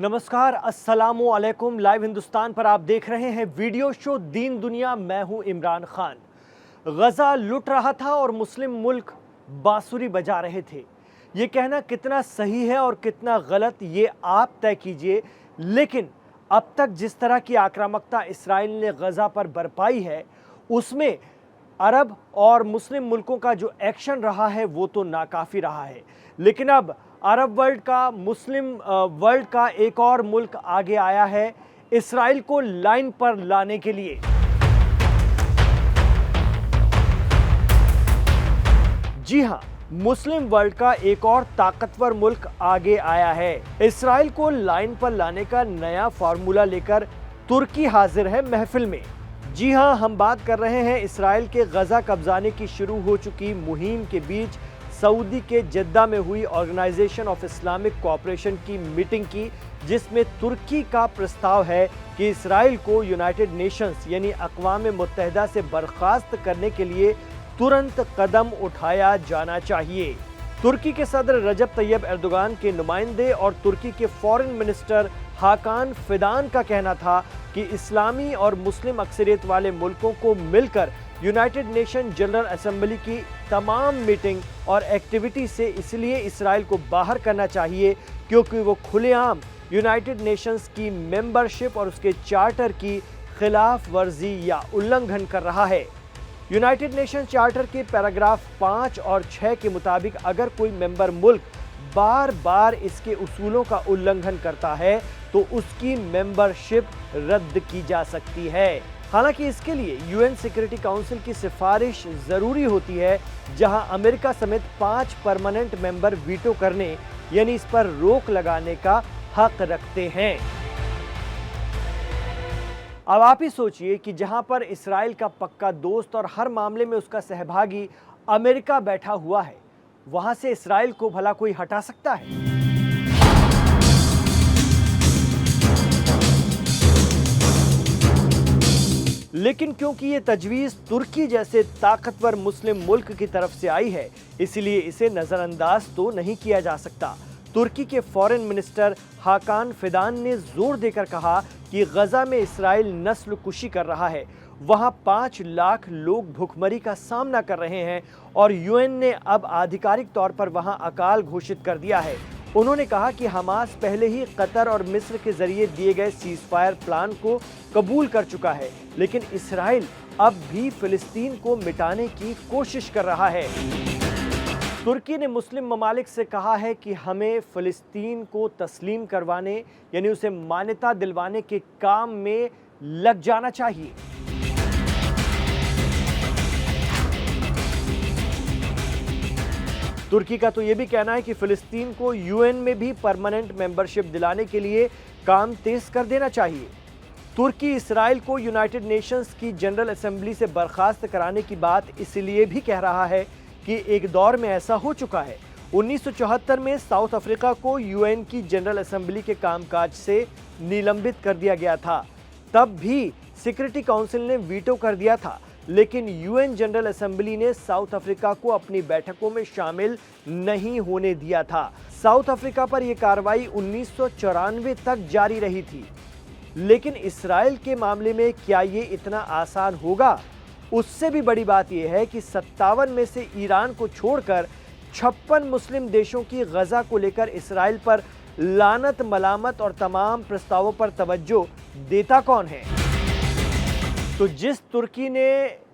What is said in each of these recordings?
नमस्कार, अस्सलामु अलैकुम। लाइव हिंदुस्तान पर आप देख रहे हैं वीडियो शो दीन दुनिया। मैं हूं इमरान खान। गजा लुट रहा था और मुस्लिम मुल्क बांसुरी बजा रहे थे। ये कहना कितना सही है और कितना गलत ये आप तय कीजिए, लेकिन अब तक जिस तरह की आक्रामकता इसराइल ने गजा पर बरपाई है उसमें अरब और मुस्लिम मुल्कों का जो एक्शन रहा है वो तो नाकाफ़ी रहा है। लेकिन अब अरब वर्ल्ड का, मुस्लिम वर्ल्ड का एक और मुल्क आगे आया है इसराइल को लाइन पर लाने के लिए। जी हां, मुस्लिम वर्ल्ड का एक और ताकतवर मुल्क आगे आया है। इसराइल को लाइन पर लाने का नया फार्मूला लेकर तुर्की हाजिर है महफिल में। जी हां, हम बात कर रहे हैं इसराइल के गजा कब्जाने की शुरू हो चुकी मुहिम के बीच सऊदी के जद्दा में हुई ऑर्गेनाइजेशन ऑफ इस्लामिक कोऑपरेशन की मीटिंग की, जिसमें तुर्की का प्रस्ताव है कि इसराइल को यूनाइटेड नेशंस यानी अक़वाम मुत्तहिदा से बर्खास्त करने के लिए तुरंत कदम उठाया जाना चाहिए। तुर्की के सदर रजब तैयब एर्दोगान के नुमाइंदे और तुर्की के फॉरेन मिनिस्टर हाकान फिदान का कहना था कि इस्लामी और मुस्लिम अक्सरियत वाले मुल्कों को मिलकर यूनाइटेड नेशन जनरल असेंबली की तमाम मीटिंग और एक्टिविटी से इसलिए इसराइल को बाहर करना चाहिए क्योंकि वो खुलेआम यूनाइटेड नेशंस की मेंबरशिप और उसके चार्टर की खिलाफ वर्जी या उल्लंघन कर रहा है। यूनाइटेड नेशन चार्टर के पैराग्राफ 5 और 6 के मुताबिक अगर कोई मेंबर मुल्क बार बार इसके उसूलों का उल्लंघन करता है तो उसकी मेंबरशिप रद्द की जा सकती है। हालांकि इसके लिए यूएन सिक्योरिटी काउंसिल की सिफारिश जरूरी होती है, जहां अमेरिका समेत 5 परमानेंट मेंबर वीटो करने यानी इस पर रोक लगाने का हक रखते हैं। अब आप ही सोचिए कि जहां पर इसराइल का पक्का दोस्त और हर मामले में उसका सहभागी अमेरिका बैठा हुआ है, वहां से इसराइल को भला कोई हटा सकता है? लेकिन क्योंकि ये तजवीज़ तुर्की जैसे ताकतवर मुस्लिम मुल्क की तरफ से आई है, इसलिए इसे नज़रअंदाज तो नहीं किया जा सकता। तुर्की के फॉरेन मिनिस्टर हाकान फिदान ने जोर देकर कहा कि गजा में इसराइल नस्ल कुशी कर रहा है, वहां 5 लाख लोग भुखमरी का सामना कर रहे हैं और यूएन ने अब आधिकारिक तौर पर वहां अकाल घोषित कर दिया है। उन्होंने कहा कि हमास पहले ही कतर और मिस्र के जरिए दिए गए सीज़फायर प्लान को कबूल कर चुका है, लेकिन इसराइल अब भी फिलिस्तीन को मिटाने की कोशिश कर रहा है। तुर्की ने मुस्लिम ममालिक से कहा है कि हमें फिलिस्तीन को तस्लीम करवाने यानी उसे मान्यता दिलवाने के काम में लग जाना चाहिए। तुर्की का तो यह भी कहना है कि फिलिस्तीन को यूएन में भी परमानेंट मेंबरशिप दिलाने के लिए काम तेज कर देना चाहिए। तुर्की इसराइल को यूनाइटेड नेशंस की जनरल असेंबली से बर्खास्त कराने की बात इसलिए भी कह रहा है कि एक दौर में ऐसा हो चुका है। 1974 में साउथ अफ्रीका को यूएन की जनरल असेंबली के कामकाज से निलंबित कर दिया गया था। तब भी सिक्योरिटी काउंसिल ने वीटो कर दिया था, लेकिन यूएन जनरल असेंबली ने साउथ अफ्रीका को अपनी बैठकों में शामिल नहीं होने दिया था। साउथ अफ्रीका पर यह कार्रवाई 1994 तक जारी रही थी। लेकिन इसराइल के मामले में क्या ये इतना आसान होगा? उससे भी बड़ी बात यह है कि 57 में से ईरान को छोड़कर 56 मुस्लिम देशों की गजा को लेकर इसराइल पर लानत, मलामत और तमाम प्रस्तावों पर तवज्जो देता कौन है? तो जिस तुर्की ने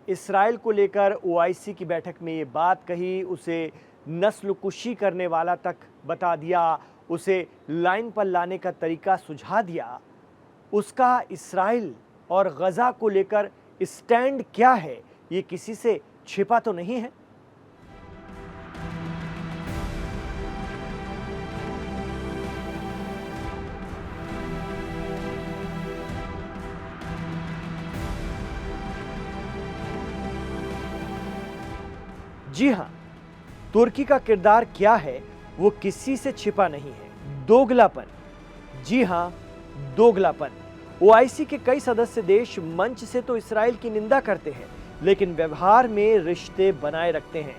इसराइल को लेकर ओआईसी की बैठक में ये बात कही, उसे नस्ल कुशी करने वाला तक बता दिया, उसे लाइन पर लाने का तरीका सुझा दिया, उसका इसराइल और गजा को लेकर स्टैंड क्या है ये किसी से छिपा तो नहीं है। जी हां, तुर्की का किरदार क्या है वो किसी से छिपा नहीं है। दोगलापन, जी हां, दोगलापन। ओआईसी के कई सदस्य देश मंच से तो इसराइल की निंदा करते हैं, लेकिन व्यवहार में रिश्ते बनाए रखते हैं।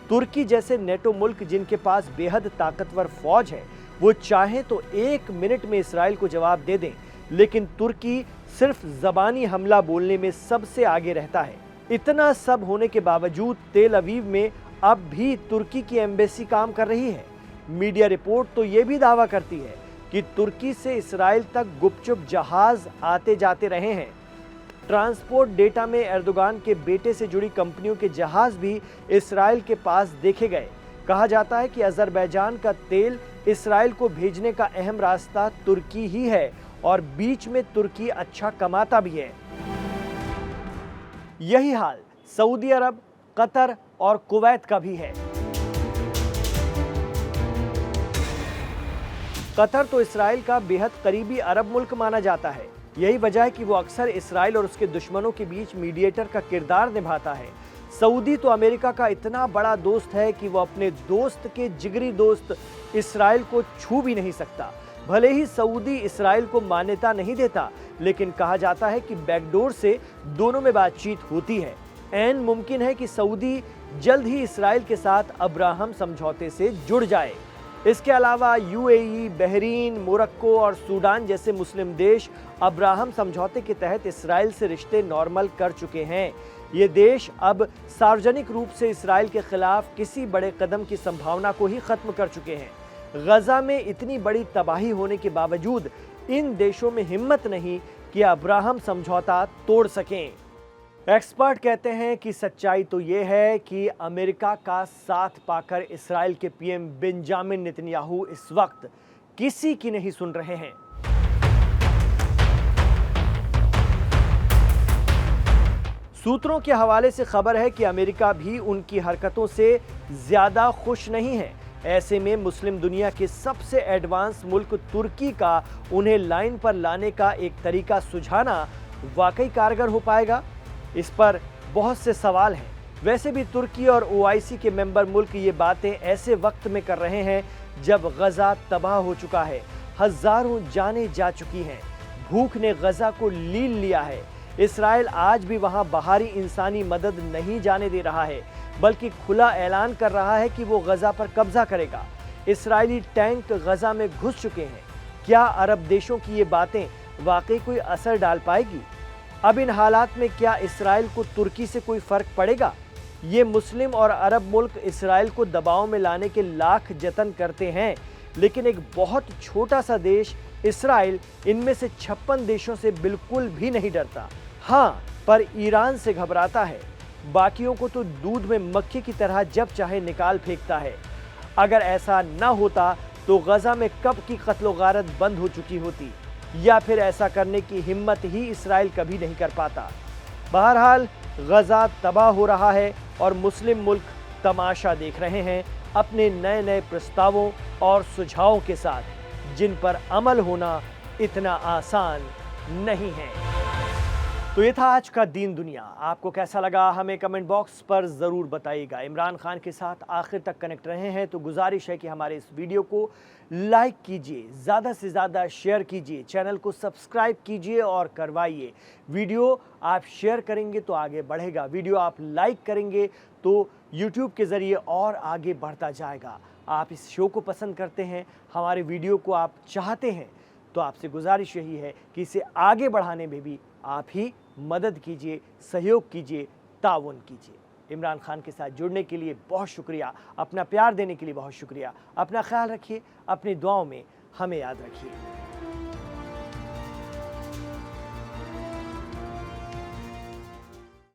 तुर्की जैसे नेटो मुल्क जिनके पास बेहद ताकतवर फौज है, वो चाहे तो 1 मिनट में इसराइल को जवाब दे दें, लेकिन तुर्की सिर्फ जबानी हमला बोलने में सबसे आगे रहता है। इतना सब होने के बावजूद तेल अवीव में अब भी तुर्की की एम्बेसी काम कर रही है। मीडिया रिपोर्ट तो ये भी दावा करती है कि तुर्की से इसराइल तक गुपचुप जहाज आते जाते रहे हैं। ट्रांसपोर्ट डेटा में एर्दोगान के बेटे से जुड़ी कंपनियों के जहाज भी इसराइल के पास देखे गए। कहा जाता है कि अजरबैजान का तेल इसराइल को भेजने का अहम रास्ता तुर्की ही है और बीच में तुर्की अच्छा कमाता भी है। यही हाल सऊदी अरब, कतर और कुवैत का भी है। कतर तो इसराइल का बेहद करीबी अरब मुल्क माना जाता है। यही वजह है कि वो अक्सर इसराइल और उसके दुश्मनों के बीच मीडिएटर का किरदार निभाता है। सऊदी तो अमेरिका का इतना बड़ा दोस्त है कि वो अपने दोस्त के जिगरी दोस्त इसराइल को छू भी नहीं सकता। भले ही सऊदी इसराइल को मान्यता नहीं देता, लेकिन कहा जाता है कि बैकडोर से दोनों में बातचीत होती है। ऐन मुमकिन है कि सऊदी जल्द ही इसराइल के साथ अब्राहम समझौते से जुड़ जाए। इसके अलावा यूएई, बहरीन, मोरक्को और सूडान जैसे मुस्लिम देश अब्राहम समझौते के तहत इसराइल से रिश्ते नॉर्मल कर चुके हैं। ये देश अब सार्वजनिक रूप से इसराइल के खिलाफ किसी बड़े कदम की संभावना को ही खत्म कर चुके हैं। गजा में इतनी बड़ी तबाही होने के बावजूद इन देशों में हिम्मत नहीं कि अब्राहम समझौता तोड़ सकें। एक्सपर्ट कहते हैं कि सच्चाई तो ये है कि अमेरिका का साथ पाकर इसराइल के पीएम बेंजामिन नेतन्याहू इस वक्त किसी की नहीं सुन रहे हैं। सूत्रों के हवाले से खबर है कि अमेरिका भी उनकी हरकतों से ज्यादा खुश नहीं है। ऐसे में मुस्लिम दुनिया के सबसे एडवांस मुल्क तुर्की का उन्हें लाइन पर लाने का एक तरीका सुझाना वाकई कारगर हो पाएगा? इस पर बहुत से सवाल हैं। वैसे भी तुर्की और ओआईसी के मेंबर मुल्क ये बातें ऐसे वक्त में कर रहे हैं जब गजा तबाह हो चुका है, हजारों जानें जा चुकी हैं, भूख ने गजा को लील लिया है। इसराइल आज भी वहां बाहरी इंसानी मदद नहीं जाने दे रहा है, बल्कि खुला ऐलान कर रहा है कि वो गजा पर कब्जा करेगा। इसराइली टैंक गजा में घुस चुके हैं। क्या अरब देशों की ये बातें वाकई कोई असर डाल पाएगी? अब इन हालात में क्या इसराइल को तुर्की से कोई फर्क पड़ेगा? ये मुस्लिम और अरब मुल्क इसराइल को दबाव में लाने के लाख जतन करते हैं, लेकिन एक बहुत छोटा सा देश इसराइल इनमें से 56 देशों से बिल्कुल भी नहीं डरता। हाँ, पर ईरान से घबराता है। बाकियों को तो दूध में मक्खी की तरह जब चाहे निकाल फेंकता है। अगर ऐसा न होता तो गजा में कब की कत्लो गारत बंद हो चुकी होती, या फिर ऐसा करने की हिम्मत ही इसराइल कभी नहीं कर पाता। बहरहाल गजा तबाह हो रहा है और मुस्लिम मुल्क तमाशा देख रहे हैं अपने नए नए प्रस्तावों और सुझावों के साथ, जिन पर अमल होना इतना आसान नहीं है। तो ये था आज का दीन दुनिया। आपको कैसा लगा हमें कमेंट बॉक्स पर ज़रूर बताइएगा। इमरान खान के साथ आखिर तक कनेक्ट रहे हैं तो गुजारिश है कि हमारे इस वीडियो को लाइक कीजिए, ज़्यादा से ज़्यादा शेयर कीजिए, चैनल को सब्सक्राइब कीजिए और करवाइए। वीडियो आप शेयर करेंगे तो आगे बढ़ेगा, वीडियो आप लाइक करेंगे तो यूट्यूब के ज़रिए और आगे बढ़ता जाएगा। आप इस शो को पसंद करते हैं, हमारे वीडियो को आप चाहते हैं, तो आपसे गुजारिश यही है कि इसे आगे बढ़ाने में भी आप ही मदद कीजिए, सहयोग कीजिए, ताउन कीजिए। इमरान खान के साथ जुड़ने के लिए बहुत शुक्रिया, अपना प्यार देने के लिए बहुत शुक्रिया। अपना ख्याल रखिए, अपनी दुआओं में हमें याद रखिए।